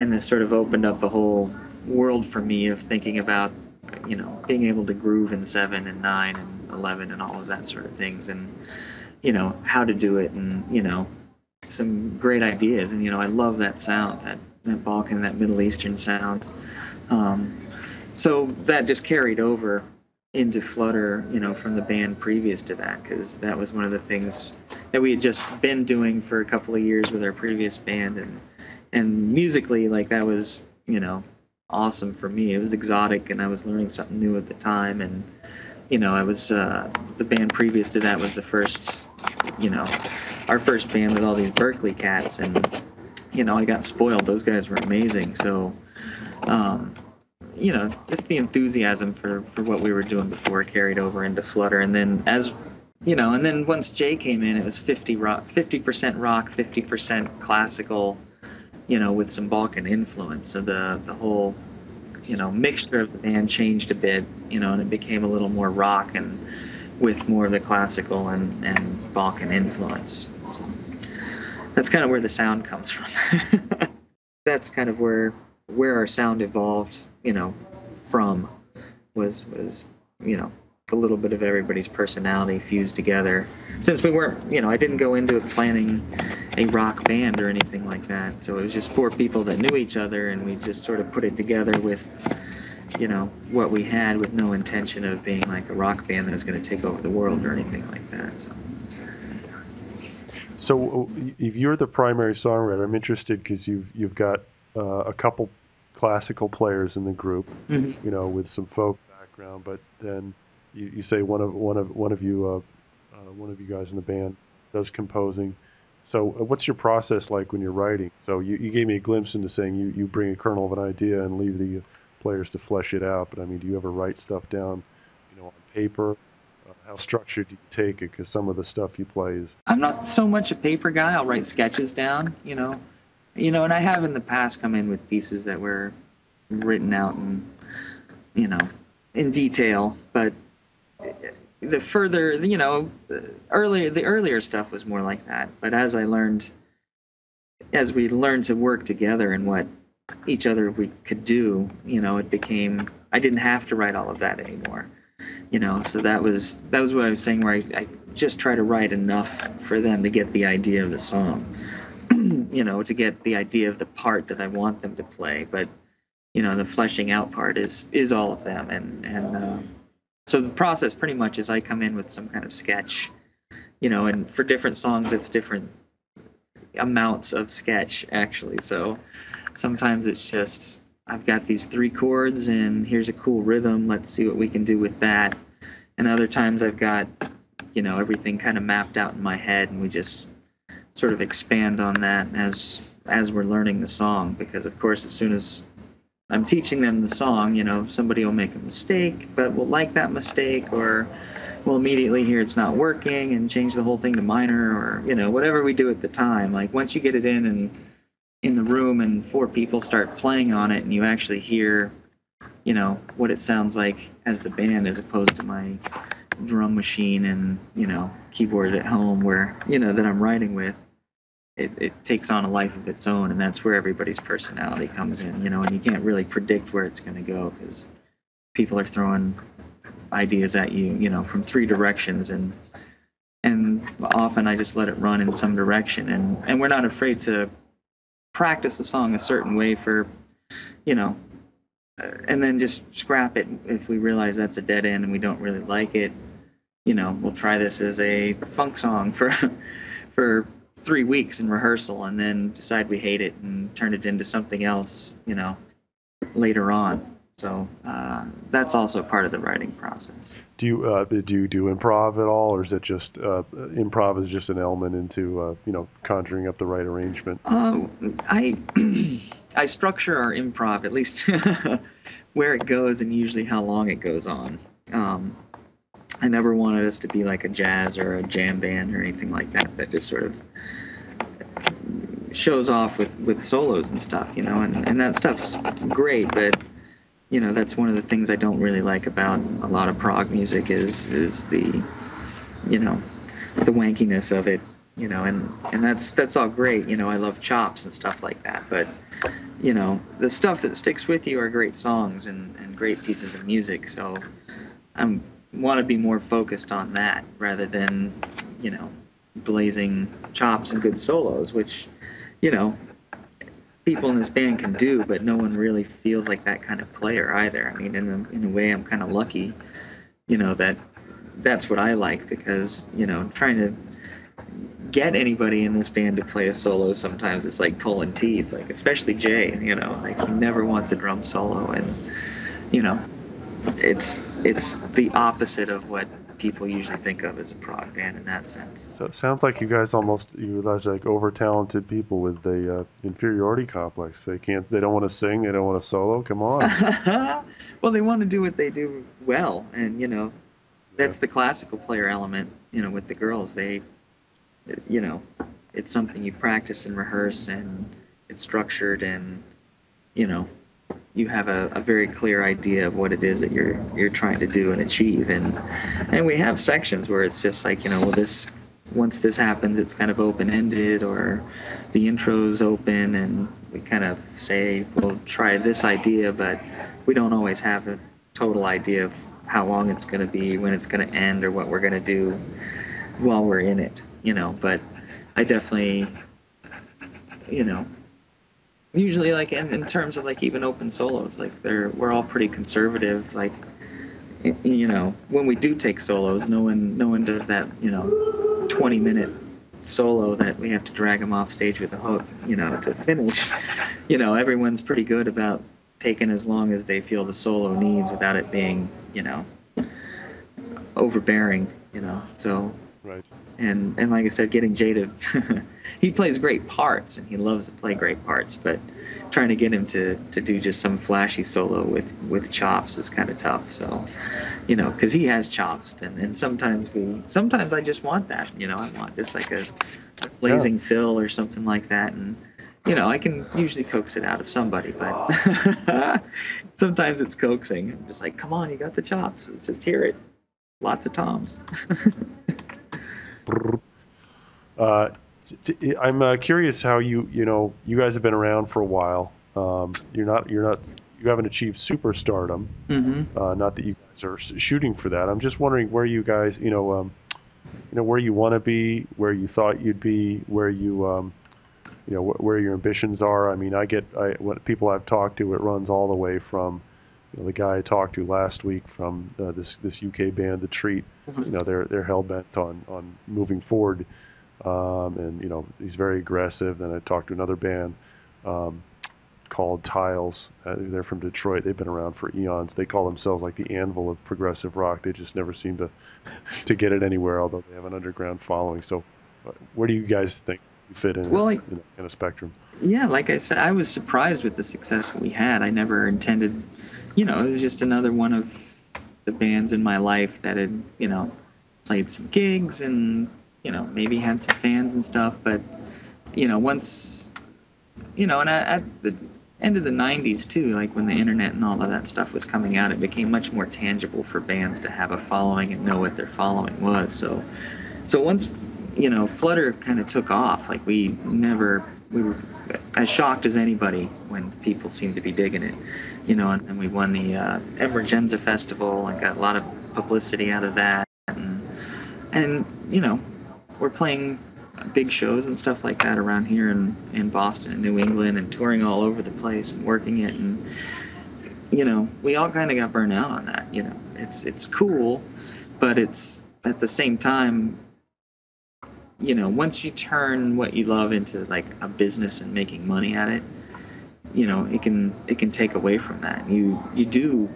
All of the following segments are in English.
And this sort of opened up a whole world for me of thinking about, being able to groove in 7 and 9 and 11 and all of that sort of things, and how to do it, and some great ideas. And I love that sound, that Balkan, that Middle Eastern sound. Um, so that just carried over into Fluttr, from the band previous to that, because that was one of the things that we had just been doing for a couple of years with our previous band, and musically, like, that was, awesome for me. It was exotic, and I was learning something new at the time, and I was the band previous to that was the first, you know, our first band with all these Berkeley cats, and I got spoiled. Those guys were amazing. So, um, just the enthusiasm for what we were doing before carried over into Flutter, and then and then once Jay came in, it was 50% rock, 50% classical, with some Balkan influence. So the whole mixture of the band changed a bit, and it became a little more rock and with more of the classical and Balkan influence. So that's kind of where the sound comes from. That's kind of where our sound evolved, from was a little bit of everybody's personality fused together. Since we weren't, I didn't go into it planning a rock band or anything like that. So it was just four people that knew each other, and we just sort of put it together with, what we had, with no intention of being like a rock band that was going to take over the world or anything like that. So if you're the primary songwriter, I'm interested because you've got a couple classical players in the group, Mm-hmm. with some folk background, but then you say one of you guys in the band does composing. So what's your process like when you're writing? So you gave me a glimpse into saying you bring a kernel of an idea and leave the players to flesh it out. But I mean, do you ever write stuff down, on paper? How structured do you take it? Because some of the stuff you play is. I'm not so much a paper guy. I'll write sketches down, and I have in the past come in with pieces that were written out and you know in detail, but the further, the earlier stuff was more like that. But as we learned to work together and what each other we could do, it became, I didn't have to write all of that anymore. So that was what I was saying, where I just try to write enough for them to get the idea of the song, to get the idea of the part that I want them to play. But the fleshing out part is all of them, and so the process pretty much is I come in with some kind of sketch, and for different songs it's different amounts of sketch, actually. So sometimes it's just, I've got these three chords and here's a cool rhythm, let's see what we can do with that. And other times I've got, everything kind of mapped out in my head, and we just sort of expand on that as we're learning the song. Because of course, as soon as I'm teaching them the song, somebody will make a mistake, but we'll like that mistake, or we'll immediately hear it's not working and change the whole thing to minor, or whatever we do at the time. Like, once you get it in the room and four people start playing on it, and you actually hear, what it sounds like as the band, as opposed to my drum machine and keyboard at home, where that I'm writing with. It takes on a life of its own, and that's where everybody's personality comes in, and you can't really predict where it's going to go, because people are throwing ideas at you, from three directions, and often I just let it run in some direction, and we're not afraid to practice a song a certain way for, and then just scrap it if we realize that's a dead end and we don't really like it. We'll try this as a funk song for for 3 weeks in rehearsal, and then decide we hate it and turn it into something else, later on. So that's also part of the writing process. Do you do improv at all, or is it just improv is just an element into conjuring up the right arrangement? I I structure our improv, at least where it goes and usually how long it goes on. I never wanted us to be like a jazz or a jam band or anything like that just sort of shows off with solos and stuff, and that stuff's great, but that's one of the things I don't really like about a lot of prog music is the the wankiness of it, and that's all great. I love chops and stuff like that, but the stuff that sticks with you are great songs and great pieces of music. So I want to be more focused on that rather than, you know, blazing chops and good solos, which, you know, people in this band can do, but no one really feels like that kind of player either. I mean, in a way, I'm kind of lucky, that that's what I like because, trying to get anybody in this band to play a solo sometimes it's like pulling teeth, like especially Jay, like he never wants a drum solo, and you know, it's the opposite of what people usually think of as a prog band in that sense. So it sounds like you guys are like over talented people with a inferiority complex. They don't want to sing, they don't want to solo. Come on. Well, they want to do what they do well, and Yeah. that's the classical player element. With the girls, you know, it's something you practice and rehearse, and it's structured, and you know, you have a very clear idea of what it is that you're trying to do and achieve, and we have sections where it's just like, well, this once this happens, it's kind of open ended, or the intro's open, and we kind of say we'll try this idea, but we don't always have a total idea of how long it's going to be, when it's going to end, or what we're going to do while we're in it, but I definitely, you know, usually like in terms of like even open solos, like we're all pretty conservative, like, when we do take solos, no one does that, 20-minute solo that we have to drag them off stage with a hook, to finish. Everyone's pretty good about taking as long as they feel the solo needs without it being, overbearing, so. Right. And like I said, getting Jay to he plays great parts and he loves to play great parts, but trying to get him to do just some flashy solo with chops is kind of tough. So, because he has chops, and sometimes I just want that. I want just like a Yeah. blazing fill or something like that, and I can usually coax it out of somebody, but sometimes it's coaxing. I'm just like, come on, you got the chops. Let's just hear it. Lots of toms. Uh, I'm curious how you guys have been around for a while. You haven't achieved superstardom. Not that you guys are shooting for that. I'm just wondering where you guys, where you want to be, where you thought you'd be, where where your ambitions are. I mean, what people I've talked to, it runs all the way from, the guy I talked to last week from this UK band, The Treat. They're hell bent on moving forward, and he's very aggressive. Then I talked to another band called Tiles. They're from Detroit. They've been around for eons. They call themselves like the anvil of progressive rock. They just never seem to get it anywhere, although they have an underground following. So, where do you guys think you fit in, Well, in a spectrum? yeah, like I said, I was surprised with the success we had. I never intended, it was just another one of the bands in my life that had, played some gigs and, maybe had some fans and stuff. But, once, and at the end of the 90s too, like when the internet and all of that stuff was coming out, it became much more tangible for bands to have a following and know what their following was. So once, Fluttr kind of took off, like we were as shocked as anybody when people seemed to be digging it, and we won the Emergenza Festival and got a lot of publicity out of that, and we're playing big shows and stuff like that around here in Boston and New England, and touring all over the place and working it, and we all kind of got burned out on that. It's cool, but it's at the same time, once you turn what you love into like a business and making money at it, it can take away from that. You do,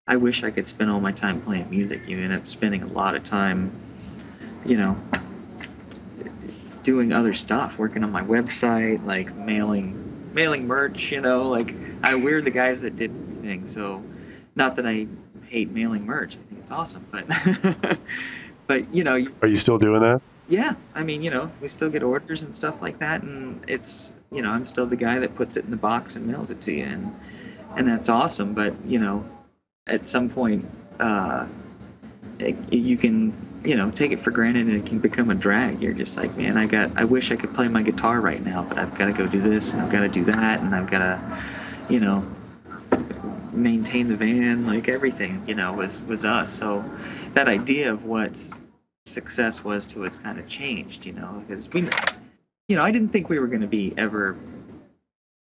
I wish I could spend all my time playing music. You end up spending a lot of time, doing other stuff, working on my website, like mailing merch, like we're the guys that did everything. So not that I hate mailing merch. I think it's awesome, but but Are you still doing that? yeah, I mean, we still get orders and stuff like that, and it's, I'm still the guy that puts it in the box and mails it to you, and that's awesome. But at some point, you can, take it for granted and it can become a drag. You're just like, man, I wish I could play my guitar right now, but I've got to go do this and I've got to do that and I've got to, you know, maintain the van, like everything, was us. So that idea of what success was to us kind of changed, because I didn't think we were going to be ever,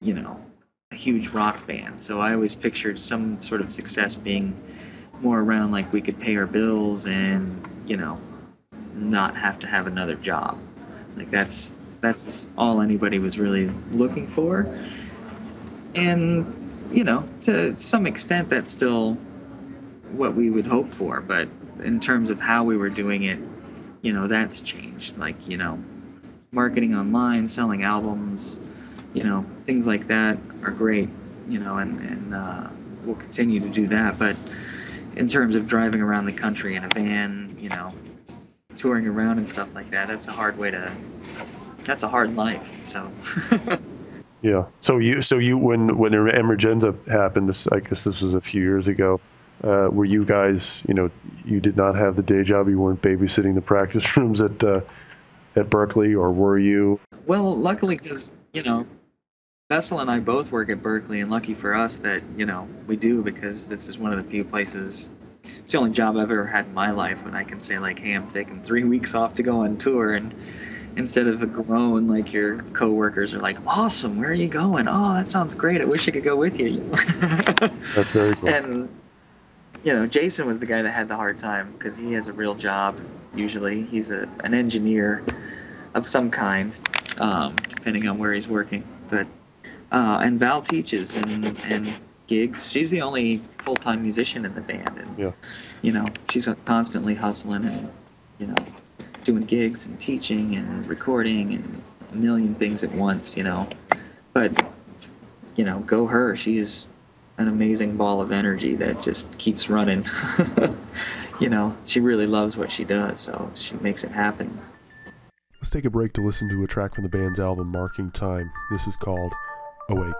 a huge rock band. So I always pictured some sort of success being more around like we could pay our bills and, not have to have another job. Like that's all anybody was really looking for. And, to some extent that's still what we would hope for, but in terms of how we were doing it, that's changed. Like, marketing online, selling albums, things like that are great, and we'll continue to do that. But in terms of driving around the country in a van, touring around and stuff like that, that's a that's a hard life. So. Yeah. So you when Emergenza happened, I guess this was a few years ago. Were you guys, you did not have the day job, you weren't babysitting the practice rooms at Berkeley, or were you? Well, luckily, because, Bessel and I both work at Berkeley, and lucky for us that, we do, because this is one of the few places, it's the only job I've ever had in my life when I can say, like, hey, I'm taking 3 weeks off to go on tour, and instead of a groan, like, your coworkers are like, awesome, where are you going? Oh, that sounds great, I wish I could go with you. That's very cool. And, Jason was the guy that had the hard time, because he has a real job, usually. He's an engineer of some kind, depending on where he's working. But and Val teaches and gigs. She's the only full-time musician in the band, and she's constantly hustling and doing gigs and teaching and recording and a million things at once. But go her. She is an amazing ball of energy that just keeps running. She really loves what she does, so she makes it happen. Let's take a break to listen to a track from the band's album Marking Time. This is called Awake.